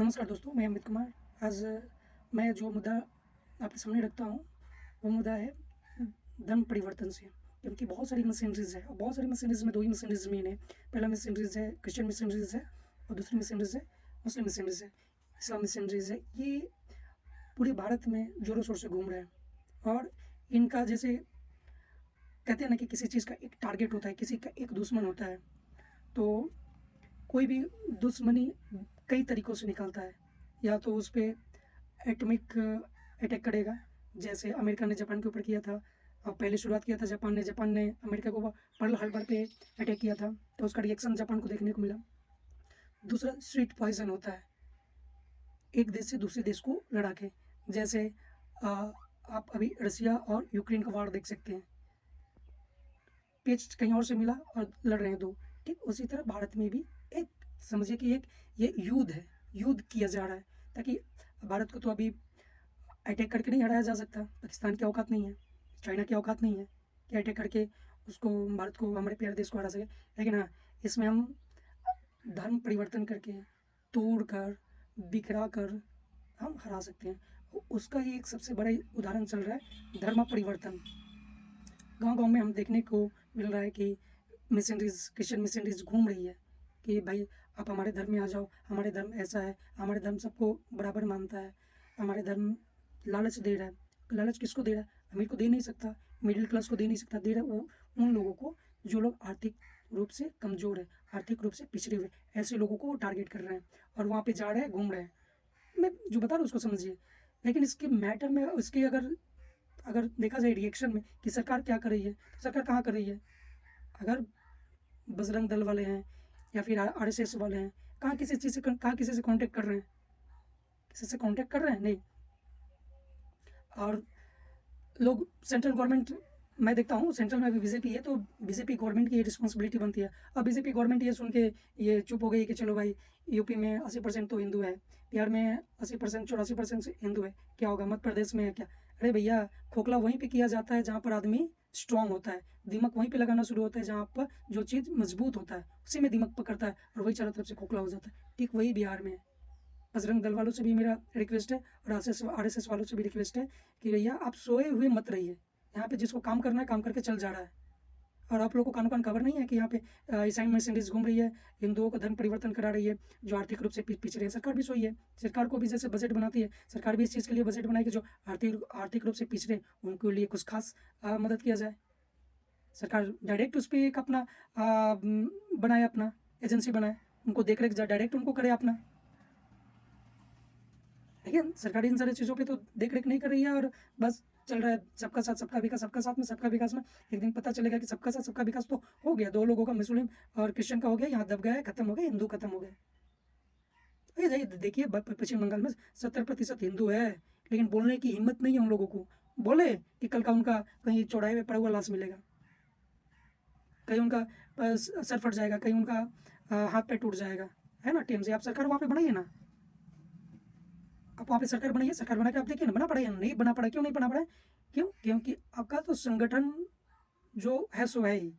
नमस्कार दोस्तों, मैं अमित कुमार। आज मैं जो मुद्दा आपके सामने रखता हूँ, वो मुद्दा है धर्म परिवर्तन से। क्योंकि बहुत सारी मिसएंडरीज़ है और बहुत सारी मिसएंडरीज़ में 2 ही मिसएंडरीज़ मेन है। पहला मिसएंडरीज़ है क्रिश्चियन मिसएंडरीज़ है और दूसरी मिसएंडरीज़ है मुस्लिम मिसएंडरीज़ है, इस्लाम मिसएंडरीज़ है। ये पूरे भारत में ज़ोरों-शोर से घूम रहे हैं और इनका जैसे कहते हैं ना कि किसी चीज़ का एक टारगेट होता है, किसी का एक दुश्मन होता है, तो कोई भी दुश्मनी कई तरीकों से निकलता है। या तो उस पे एटॉमिक अटैक करेगा, जैसे अमेरिका ने जापान के ऊपर किया था। पहले शुरुआत किया था जापान ने अमेरिका को पर्ल हार्बर पे अटैक किया था, तो उसका रिएक्शन जापान को देखने को मिला। दूसरा स्वीट पॉइज़न होता है, एक देश से दूसरे देश को लड़ा के। जैसे आप अभी रसिया और यूक्रेन का वॉर देख सकते हैं, पेच कहीं और से मिला और लड़ रहे हैं 2। ठीक उसी तरह भारत में भी एक समझिए कि एक ये युद्ध है, युद्ध किया जा रहा है, ताकि भारत को तो अभी अटैक करके नहीं हराया जा सकता। पाकिस्तान की औकात नहीं है, चाइना की औकात नहीं है कि अटैक करके उसको भारत को, हमारे प्यारे देश को हरा सके। लेकिन हाँ, इसमें हम धर्म परिवर्तन करके, तोड़ कर, बिखरा कर हम हरा सकते हैं। उसका ही एक सबसे बड़ा उदाहरण चल रहा है धर्म परिवर्तन। गाँव-गाँव में हम देखने को मिल रहा है कि मिशनरीज़, क्रिश्चियन मिशनरीज़ घूम रही है कि भाई आप हमारे धर्म में आ जाओ, हमारे धर्म ऐसा है, हमारे धर्म सबको बराबर मानता है, हमारे धर्म लालच दे रहा है। लालच किसको दे रहा है? अमीर को दे नहीं सकता, मिडिल क्लास को दे नहीं सकता, दे रहा है वो उन लोगों को जो लोग आर्थिक रूप से कमज़ोर है, आर्थिक रूप से पिछड़े हुए, ऐसे लोगों को वो टारगेट कर रहे हैं और वहाँ पे जा रहे हैं, घूम रहे हैं। मैं जो बता रहा हूँ उसको समझिए। लेकिन इसके मैटर में उसके अगर अगर देखा जाए रिएक्शन में कि सरकार क्या कर रही है, तो सरकार कहाँ कर रही है? अगर बजरंग दल वाले हैं या फिर आरएसएस वाले हैं, कहाँ किसी से कॉन्टैक्ट कर रहे हैं? किसी से कॉन्टैक्ट कर रहे हैं? नहीं। और लोग सेंट्रल गवर्नमेंट, मैं देखता हूँ सेंट्रल में अभी बीजेपी है, तो बीजेपी गवर्नमेंट की ये रिस्पॉन्सिबिलिटी बनती है। अब बीजेपी गवर्नमेंट ये सुन के ये चुप हो गई कि चलो भाई, यूपी में 80% तो हिंदू है, बिहार में 80% 84% हिंदू है, क्या होगा, मध्य प्रदेश में है क्या? अरे भैया, खोखला वहीं पे किया जाता है जहाँ पर आदमी स्ट्रांग होता है, दिमाग वहीं पे लगाना शुरू होता है जहाँ पर जो चीज़ मजबूत होता है उसी में दिमाग पकड़ता है और वही चारों तरफ से खोखला हो जाता है। ठीक वही बिहार में है। बजरंग दल वालों से भी मेरा रिक्वेस्ट है और आरएसएस वालों से भी रिक्वेस्ट है कि भैया आप सोए हुए मत रहिए। यहाँ पे जिसको काम करना है काम करके चल जा रहा है। और आप लोगों को कानो कान खबर नहीं है कि यहाँ पे ईसाई मर्सिडीज घूम रही है, हिंदुओं का धर्म परिवर्तन करा रही है, जो आर्थिक रूप से पिछड़े हैं। सरकार भी सोई है। सरकार को भी जैसे बजट बनाती है, सरकार भी इस चीज़ के लिए बजट बनाए कि जो आर्थिक रूप से पिछड़े उनके लिए कुछ खास मदद किया जाए। सरकार डायरेक्ट उस पर एक अपना बनाए, अपना एजेंसी बनाए, उनको देख रेख डायरेक्ट उनको करे अपना। लेकिन सरकार इन सारी चीज़ों पे तो देख रेख नहीं कर रही है और बस चल रहा है सबका साथ सबका विकास, सबका साथ में सबका विकास में। एक दिन पता चलेगा कि सबका साथ सबका विकास तो हो गया, 2 लोगों का, मुस्लिम और क्रिश्चियन का हो गया, यहाँ दब गया है, खत्म हो गया, हिंदू खत्म हो गए। ये जाइए देखिए, पश्चिम बंगाल में 70% हिंदू है, लेकिन बोलने की हिम्मत नहीं है उन लोगों को। बोले कि कल का उनका कहीं चौराहे पे पड़ा हुआ लाश मिलेगा, कहीं उनका सर फट जाएगा, कहीं उनका हाथ पैर टूट जाएगा, है ना? टीएम से आप सरकार वहाँ पे बनाइए ना, आप वहाँ पे सरकार बनाइए, सरकार बना के आप देखिए ना, बना पड़ा है या नहीं बना पड़ा? क्यों नहीं बना पड़ा है? क्यों? क्योंकि आपका तो संगठन जो है सो है ही,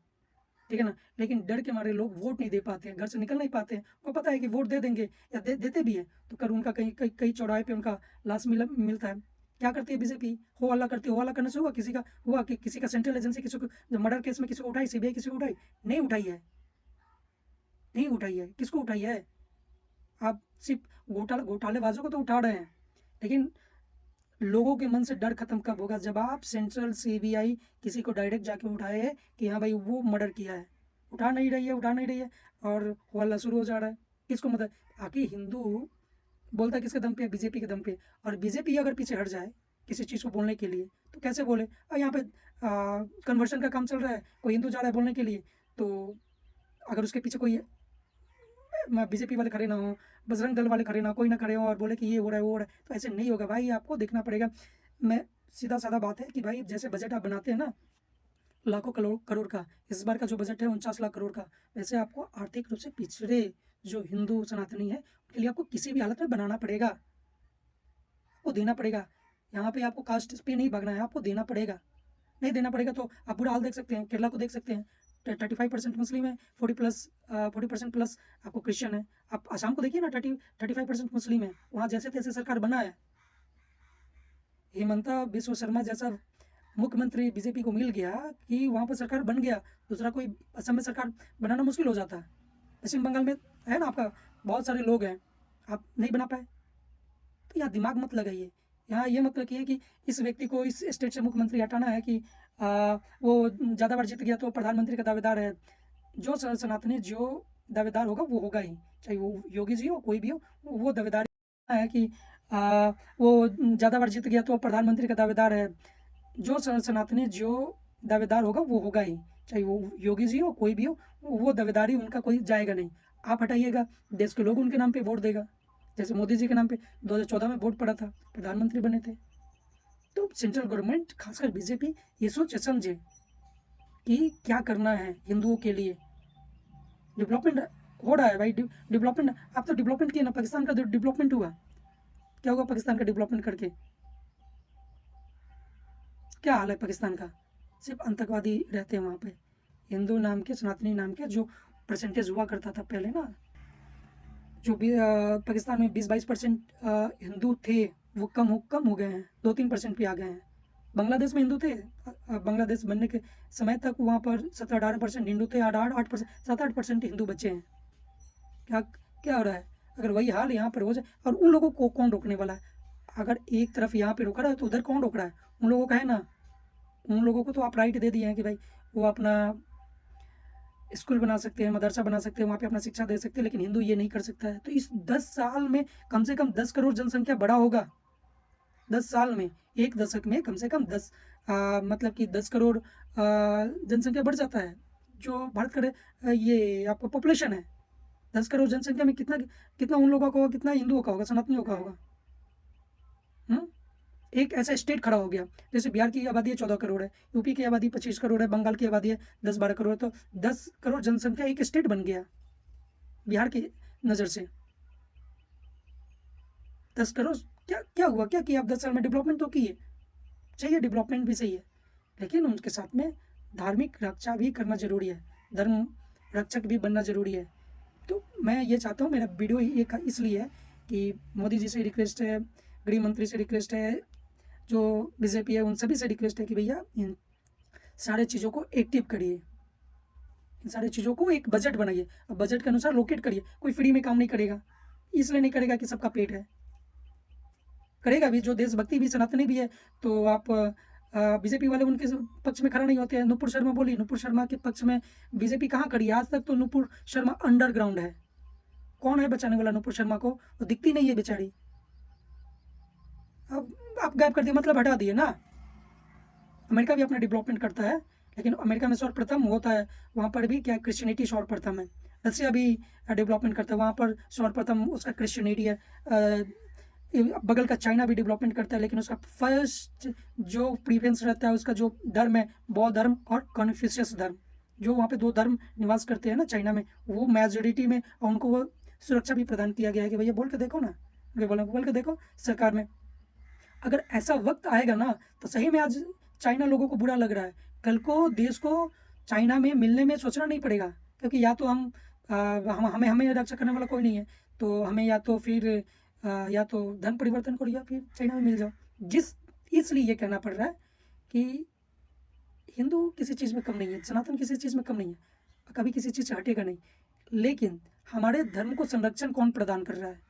ठीक है ना? लेकिन डर के मारे लोग वोट नहीं दे पाते हैं, घर से निकल नहीं पाते हैं। उनको पता है कि वोट दे देंगे या देते भी हैं, तो कल उनका कहीं कहीं कहीं चौराहे पे उनका लाश मिलता है। क्या करती है बीजेपी? हो हल्ला करती है। हो हल्ला करने से हुआ कि किसी का सेंट्रल एजेंसी किसी को जब मर्डर केस में किसी को उठाई, सीबीआई किसी को उठाई? नहीं उठाई है, नहीं उठाई है। किसको उठाई है? आप सिर्फ घोटालेबाजों को तो उठा रहे हैं, लेकिन लोगों के मन से डर खत्म कब होगा? जब आप सेंट्रल सीबीआई किसी को डायरेक्ट जाके उठाए कि हाँ भाई वो मर्डर किया है। उठा नहीं रही है और हल्ला शुरू हो जा रहा है। किसको मतलब, आखिर हिंदू बोलता है किसके दम पे? बीजेपी के दम पे। और बीजेपी अगर पीछे हट जाए किसी चीज़ को बोलने के लिए तो कैसे बोले? यहाँ पे कन्वर्शन का काम चल रहा है, कोई हिंदू जा रहा है बोलने के लिए, तो अगर उसके पीछे कोई बीजेपी वाले खड़े ना हों, बजरंग दल वाले खड़े ना, कोई ना खड़े हों और बोले कि ये हो रहा है, वो हो रहा है, तो ऐसे नहीं होगा भाई, आपको देखना पड़ेगा। मैं सीधा-साधा बात है कि भाई जैसे बजट आप बनाते हैं ना, लाखों करोड़ करोड़ का, इस बार का जो बजट है 49 लाख करोड़ का, वैसे आपको आर्थिक रूप से पिछड़े जो हिंदू सनातनी है, उनके लिए आपको किसी भी हालत में बनाना पड़ेगा, आपको देना पड़ेगा। यहाँ पे आपको कास्ट पे नहीं भागना है, आपको देना पड़ेगा। नहीं देना पड़ेगा तो आप बुरा हाल देख सकते हैं, केरला को देख सकते हैं। 35% मुस्लिम है, 40% प्लस आपको क्रिश्चियन है। आप आसाम को देखिए ना, 35% मुस्लिम है, वहाँ जैसे तैसे सरकार बना है। हेमंता बिस्व शर्मा जैसा मुख्यमंत्री बीजेपी को मिल गया कि वहाँ पर सरकार बन गया, दूसरा कोई असम में सरकार बनाना मुश्किल हो जाता है। पश्चिम बंगाल में है ना आपका, बहुत सारे लोग हैं, आप नहीं बना पाए। तो यहाँ दिमाग मत लगाइए, यहाँ ये मत रखिए कि इस व्यक्ति को इस स्टेट से मुख्यमंत्री हटाना है कि वो ज़्यादा बार जीत गया तो प्रधानमंत्री का दावेदार है। जो सनातनी जो दावेदार होगा वो होगा ही, चाहे वो योगी जी हो कोई भी हो, वो दावेदार है कि वो ज़्यादा बार जीत गया तो प्रधानमंत्री का दावेदार है। जो सनातनी जो दावेदार होगा वो होगा ही, चाहे वो योगी जी हो कोई भी हो, वो दावेदारी उनका कोई जाएगा नहीं। आप हटाइएगा, देश के लोग उनके नाम पे वोट देगा। जैसे मोदी जी के नाम पे 2014 में वोट पड़ा था, प्रधानमंत्री बने थे। तो सेंट्रल गवर्नमेंट खासकर बीजेपी ये सोच समझे कि क्या करना है हिंदुओं के लिए। डेवलपमेंट हो रहा है भाई, डेवलपमेंट आप तो डेवलपमेंट किए ना, पाकिस्तान का डेवलपमेंट हुआ, क्या होगा पाकिस्तान का डेवलपमेंट करके? क्या हाल है पाकिस्तान का? सिर्फ आतंकवादी रहते हैं वहाँ पे। हिंदू नाम के, सनातनी नाम के जो परसेंटेज हुआ करता था पहले ना, जो भी पाकिस्तान में 20-22% हिंदू थे, वो कम हो गए हैं, 2-3% पे आ गए हैं। बांग्लादेश में हिंदू थे, बांग्लादेश बनने के समय तक वहाँ पर 17-18% हिंदू थे, 8-8% 7-8% हिंदू बचे हैं। क्या क्या हो रहा है? अगर वही हाल यहाँ पर हो जाए, और उन लोगों को कौन रोकने वाला है? अगर एक तरफ यहाँ पे रोका रहा है तो उधर कौन रोक रहा है? उन लोगों का है ना, उन लोगों को तो आप राइट दे दिए हैं कि भाई वो अपना स्कूल बना सकते हैं, मदरसा बना सकते हैं, वहाँ पे अपना शिक्षा दे सकते हैं, लेकिन हिंदू ये नहीं कर सकता है। तो इस 10 साल में कम से कम 10 करोड़ जनसंख्या बढ़ा होगा। 10 साल में, एक दशक में कम से कम 10 मतलब कि 10 करोड़ जनसंख्या बढ़ जाता है। जो भारत का ये आपका पॉपुलेशन है, 10 करोड़ जनसंख्या में कितना कितना उन लोगों का होगा, कितना हिंदुओं का होगा, सनातनियों का होगा। एक ऐसा स्टेट खड़ा हो गया, जैसे बिहार की आबादी है 14 करोड़ है, यूपी की आबादी 25 करोड़ है, बंगाल की आबादी है 10-12 करोड़ है, तो 10 करोड़ जनसंख्या एक स्टेट बन गया बिहार की नज़र से। 10 करोड़ क्या क्या हुआ, क्या किया आप 10 साल में? डेवलपमेंट तो की है, चाहिए डेवलपमेंट भी सही है, लेकिन उनके साथ में धार्मिक रक्षा भी करना जरूरी है, धर्म रक्षक भी बनना जरूरी है। तो मैं ये चाहता हूँ, मेरा वीडियो ये इसलिए है कि मोदी जी से रिक्वेस्ट है, गृह मंत्री से रिक्वेस्ट है, जो बीजेपी है उन सभी से रिक्वेस्ट है कि भैया इन सारे चीज़ों को एक्टिव करिए, इन सारी चीज़ों को एक बजट बनाइए, अब बजट के अनुसार लोकेट करिए। कोई फ्री में काम नहीं करेगा, इसलिए नहीं करेगा कि सबका पेट है, करेगा भी जो देशभक्ति भी सनातनी भी है। तो आप बीजेपी वाले उनके पक्ष में खड़ा नहीं होते हैं। नुपुर शर्मा बोली, नुपुर शर्मा के पक्ष में बीजेपी कहाँ खड़ी है? आज तक तो नुपुर शर्मा अंडरग्राउंड है, कौन है बचाने वाला नुपुर शर्मा को? वो दिखती नहीं है बेचारी, अब आप गायब कर दिए, मतलब हटा दिए ना। अमेरिका भी अपना डेवलपमेंट करता है, लेकिन अमेरिका में सर्वप्रथम होता है, वहाँ पर भी क्या क्रिश्चियनिटी सर्वप्रथम है। रसिया भी डेवलपमेंट करता है, वहाँ पर सर्वप्रथम उसका क्रिश्चियनिटी है। बगल का चाइना भी डेवलपमेंट करता है, लेकिन उसका फर्स्ट जो प्रीफरेंस रहता है, उसका जो धर्म है, बौद्ध धर्म और कन्फ्यूशियस धर्म, जो वहाँ पे 2 धर्म निवास करते हैं ना चाइना में, वो मेजोरिटी में, और उनको वो सुरक्षा भी प्रदान किया गया है कि भैया बोल के देखो ना, बोल के देखो सरकार में। अगर ऐसा वक्त आएगा ना, तो सही में आज चाइना लोगों को बुरा लग रहा है, कल को देश को चाइना में मिलने में सोचना नहीं पड़ेगा, क्योंकि या तो हमें हमें रक्षा करने वाला कोई नहीं है, तो हमें या तो फिर या तो धन परिवर्तन करो या फिर चाइना में मिल जाओ। इसलिए ये कहना पड़ रहा है कि हिंदू किसी चीज़ में कम नहीं है, सनातन किसी चीज़ में कम नहीं है, कभी किसी चीज़ से हटेगा नहीं, लेकिन हमारे धर्म को संरक्षण कौन प्रदान कर रहा है?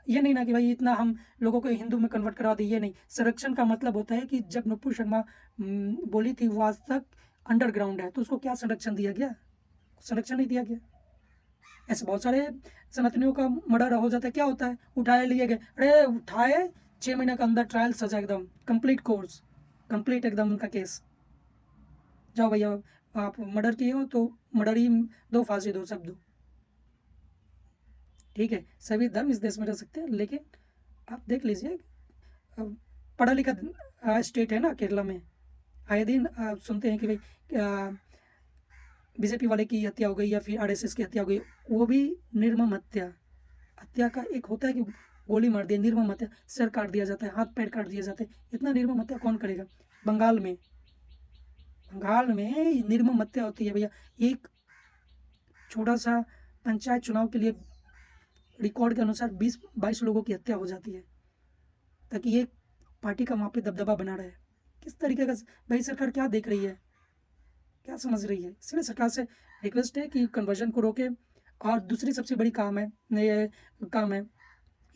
ये नहीं ना कि भाई इतना हम लोगों को हिंदू में कन्वर्ट करा दी, ये नहीं। संरक्षण का मतलब होता है कि जब नुपुर शर्मा बोली थी वो आज तक अंडरग्राउंड है, तो उसको क्या संरक्षण दिया गया? संरक्षण नहीं दिया गया। ऐसे बहुत सारे सनातनियों का मर्डर हो जाता है, क्या होता है? उठाए लिए गए, अरे उठाए 6 महीने के अंदर ट्रायल सजा, एकदम कंप्लीट कोर्स, कंप्लीट एकदम उनका केस। जाओ भैया, आप मर्डर किए हो तो मर्डर ही दो, फांसी दो, सब दो, ठीक है। सभी धर्म इस देश में रह सकते हैं, लेकिन आप देख लीजिए, पढ़ा लिखा स्टेट है ना केरला में, आए दिन आप सुनते हैं कि भाई बीजेपी वाले की हत्या हो गई या फिर आरएसएस की हत्या हो गई, वो भी निर्मम हत्या। हत्या का एक होता है कि गोली मार दिया, निर्मम हत्या, सर काट दिया जाता है, हाथ पैर काट दिए जाते हैं, इतना निर्मम हत्या कौन करेगा? बंगाल में बंगाल में निर्मम हत्या होती है भैया। एक छोटा सा पंचायत चुनाव के लिए रिकॉर्ड के अनुसार 20-22 लोगों की हत्या हो जाती है, ताकि एक पार्टी का वहाँ पे दबदबा बना रहे। किस तरीके का भाई सरकार क्या देख रही है, क्या समझ रही है? इसलिए सरकार से रिक्वेस्ट है कि कन्वर्जन को रोके। और दूसरी सबसे बड़ी काम है,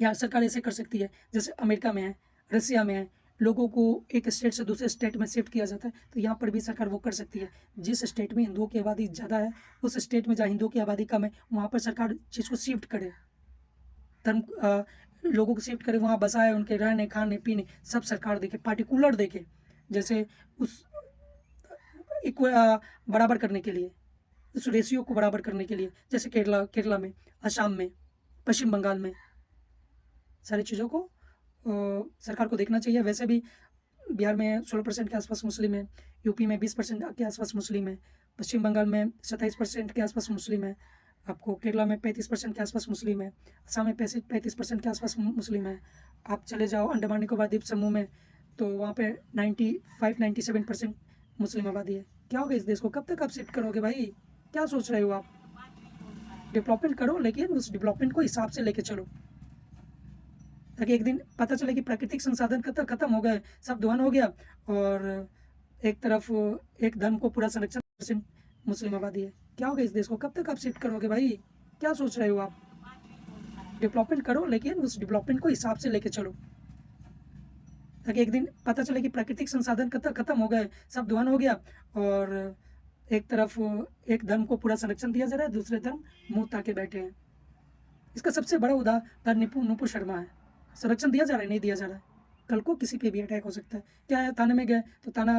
या सरकार ऐसे कर सकती है जैसे अमेरिका में है, रसिया में है, लोगों को एक स्टेट से दूसरे स्टेट में शिफ्ट किया जाता है, तो यहाँ पर भी सरकार वो कर सकती है। जिस स्टेट में हिंदुओं की आबादी ज़्यादा है, उस स्टेट में जहाँ हिंदुओं की आबादी कम है, वहाँ पर सरकार चीज़ को शिफ्ट करे, लोगों को शिफ्ट करे, वहाँ बसाए, उनके रहने खाने पीने सब सरकार देखे, पार्टिकुलर देखे, जैसे उस बराबर करने के लिए, उस रेशियो को बराबर करने के लिए, जैसे केरला में, असम में, पश्चिम बंगाल में, सारी चीज़ों को सरकार को देखना चाहिए। वैसे भी बिहार में 16% के आसपास मुस्लिम है, यूपी में 20% के आसपास मुस्लिम है, पश्चिम बंगाल में 27% के आसपास मुस्लिम है, आपको केरला में 35% के आसपास मुस्लिम है, असम में 35% के आसपास मुस्लिम है। आप चले जाओ अंडमान निकोबार द्वीप समूह में, तो वहाँ पे 95-97% मुस्लिम आबादी है। क्या होगा इस देश को? कब तक आप शिफ्ट करोगे भाई? क्या सोच रहे हो आप? डेवलपमेंट करो, लेकिन उस डेवलपमेंट को हिसाब से लेके चलो, ताकि एक दिन पता चले कि प्राकृतिक संसाधन खत्म हो गए, सब धुआं हो गया, और एक तरफ एक धर्म को पूरा संरक्षण, परसेंट मुस्लिम आबादी है। क्या होगा इस देश को? कब तक आप शिफ्ट करोगे भाई? क्या सोच रहे हो आप? डेवलपमेंट करो, लेकिन उस डेवलपमेंट को हिसाब से लेके चलो, ताकि एक दिन पता चले कि प्राकृतिक संसाधन खत्म हो गए, सब धुआं हो गया, और एक तरफ एक धर्म को पूरा संरक्षण दिया जा रहा है, दूसरे धर्म मुंह ताके बैठे हैं। इसका सबसे बड़ा उदाहरण नुपुर शर्मा है। संरक्षण दिया जा रहा है, नहीं दिया जा रहा है, कल को किसी पे भी अटैक हो सकता है। क्या है, थाने में गए तो थाना,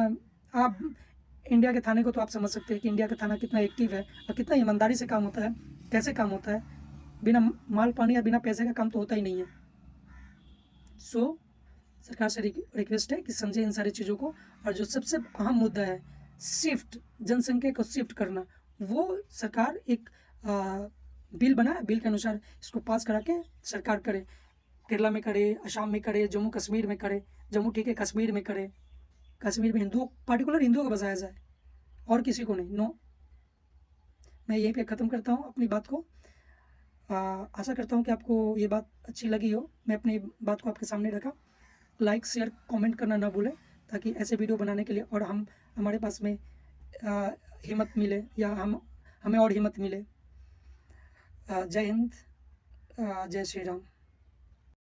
आप इंडिया के थाने को तो आप समझ सकते हैं कि इंडिया का थाना कितना एक्टिव है और कितना ईमानदारी से काम होता है, कैसे काम होता है। बिना माल पानी या बिना पैसे का काम तो होता ही नहीं है। सो सरकार से रिक्वेस्ट है कि समझे इन सारी चीज़ों को। और जो सबसे अहम मुद्दा है, शिफ्ट, जनसंख्या को शिफ्ट करना, वो सरकार एक बिल बनाए, बिल के अनुसार इसको पास करा के सरकार करे। केरला में करे, असम में करे, जम्मू कश्मीर में करे, जम्मू ठीक है, कश्मीर में करे, कश्मीर में हिंदुओं, पार्टिकुलर हिंदुओं को बसाया जाए और किसी को नहीं। नो, मैं यहीं पे ख़त्म करता हूँ अपनी बात को। आशा करता हूँ कि आपको ये बात अच्छी लगी हो। मैं अपनी बात को आपके सामने रखा। लाइक शेयर कमेंट करना ना भूलें, ताकि ऐसे वीडियो बनाने के लिए और हमारे पास में हिम्मत मिले, या हमें और हिम्मत मिले। जय हिंद, जय श्री राम।